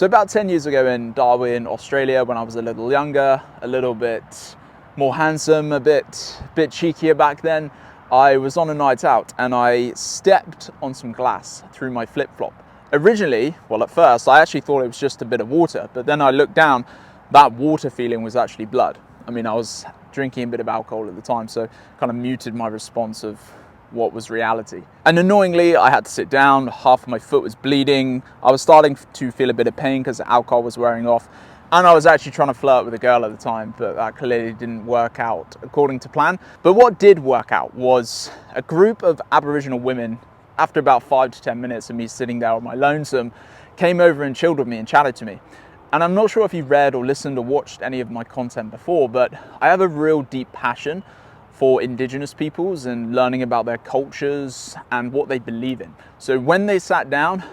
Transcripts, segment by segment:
So about 10 years ago in Darwin, Australia, when I was a little younger, a little bit more handsome, a bit cheekier back then, I was on a night out and I stepped on some glass through my flip-flop. Originally, well at first, I actually thought it was just a bit of water, but then I looked down, that water feeling was actually blood. I mean, I was drinking a bit of alcohol at the time, so kind of muted my response of what was reality. And annoyingly, I had to sit down, half of my foot was bleeding, I was starting to feel a bit of pain because the alcohol was wearing off, and I was actually trying to flirt with a girl at the time, but that clearly didn't work out according to plan. But what did work out was a group of Aboriginal women, after about 5 to 10 minutes of me sitting there on my lonesome, came over and chilled with me and chatted to me. And I'm not sure if you've read or listened or watched any of my content before, but I have a real deep passion for Indigenous peoples and learning about their cultures and what they believe in. So when they sat down,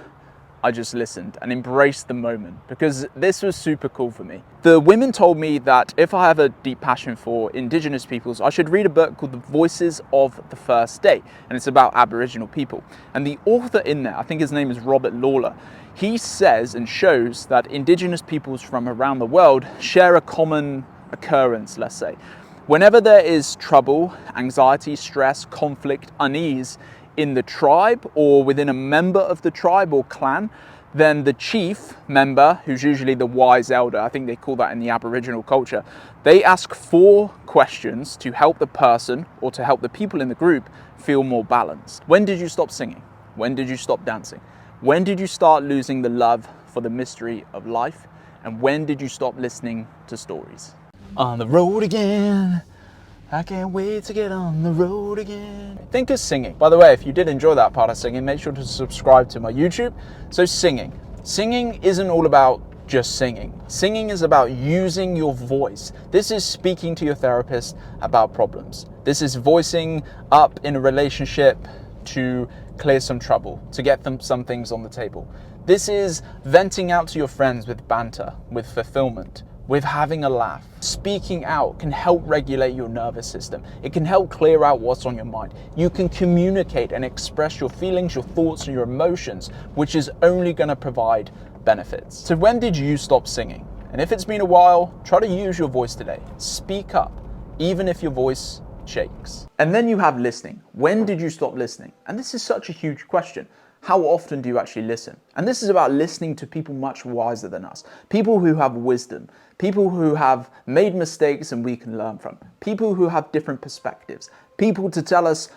I just listened and embraced the moment because this was super cool for me. The women told me that if I have a deep passion for Indigenous peoples, I should read a book called The Voices of the First Day, and it's about Aboriginal people. And the author in there, I think his name is Robert Lawler, he says and shows that Indigenous peoples from around the world share a common occurrence, let's say. Whenever there is trouble, anxiety, stress, conflict, unease in the tribe or within a member of the tribe or clan, then the chief member, who's usually the wise elder, I think they call that in the Aboriginal culture, they ask 4 questions to help the person or to help the people in the group feel more balanced. When did you stop singing? When did you stop dancing? When did you start losing the love for the mystery of life? And when did you stop listening to stories? On the road again, I can't wait to get on the road again. Think of singing. By the way, if you did enjoy that part of singing, make sure to subscribe to my YouTube. So singing. Singing isn't all about just singing. Singing is about using your voice. This is speaking to your therapist about problems. This is voicing up in a relationship to clear some trouble, to get them some things on the table. This is venting out to your friends with banter, with fulfillment, with having a laugh. Speaking out can help regulate your nervous system. It can help clear out what's on your mind. You can communicate and express your feelings, your thoughts, and your emotions, which is only going to provide benefits. So when did you stop singing? And if it's been a while, try to use your voice today. Speak up, even if your voice shakes. And then you have listening. When did you stop listening? And this is such a huge question. How often do you actually listen? And this is about listening to people much wiser than us, people who have wisdom, people who have made mistakes and we can learn from, people who have different perspectives, people to tell us,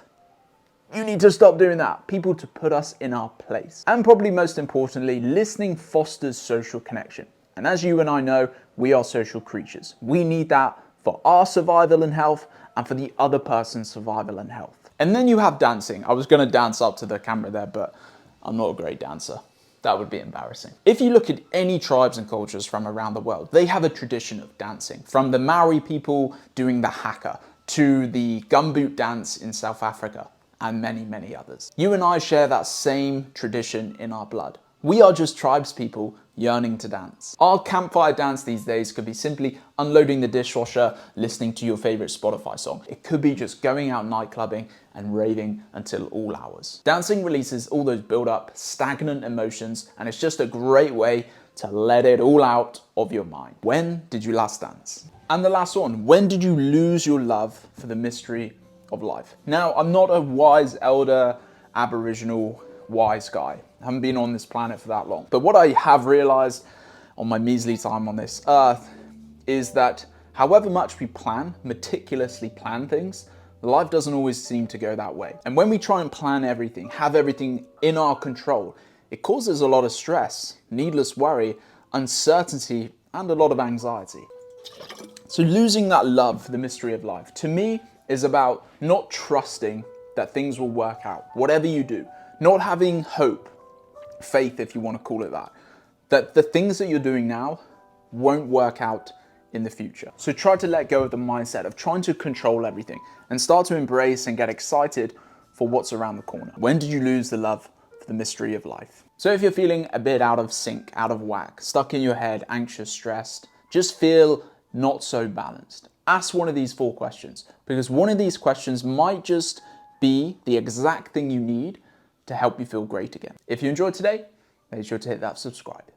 you need to stop doing that, people to put us in our place. And probably most importantly, listening fosters social connection. And as you and I know, we are social creatures. We need that for our survival and health and for the other person's survival and health. And then you have dancing. I was going to dance up to the camera there, but I'm not a great dancer. That would be embarrassing. If you look at any tribes and cultures from around the world, they have a tradition of dancing. From the Maori people doing the haka to the gumboot dance in South Africa and many, many others. You and I share that same tradition in our blood. We are just tribes people yearning to dance. Our campfire dance these days could be simply unloading the dishwasher, listening to your favorite Spotify song. It could be just going out night clubbing and raving until all hours. Dancing releases all those build up, stagnant emotions, and it's just a great way to let it all out of your mind. When did you last dance? And the last one, when did you lose your love for the mystery of life? Now, I'm not a wise elder, Aboriginal wise guy. I haven't been on this planet for that long. But what I have realized on my measly time on this earth is that however much we plan, meticulously plan things, life doesn't always seem to go that way. And when we try and plan everything, have everything in our control, it causes a lot of stress, needless worry, uncertainty, and a lot of anxiety. So losing that love for the mystery of life, to me, is about not trusting that things will work out, whatever you do. Not having hope, faith if you want to call it that the things that you're doing now won't work out in the future. So try to let go of the mindset of trying to control everything and start to embrace and get excited for what's around the corner. When did you lose the love for the mystery of life? So if you're feeling a bit out of sync, out of whack, stuck in your head, anxious, stressed, just feel not so balanced, ask one of these 4 questions, because one of these questions might just be the exact thing you need to help you feel great again. If you enjoyed today, make sure to hit that subscribe.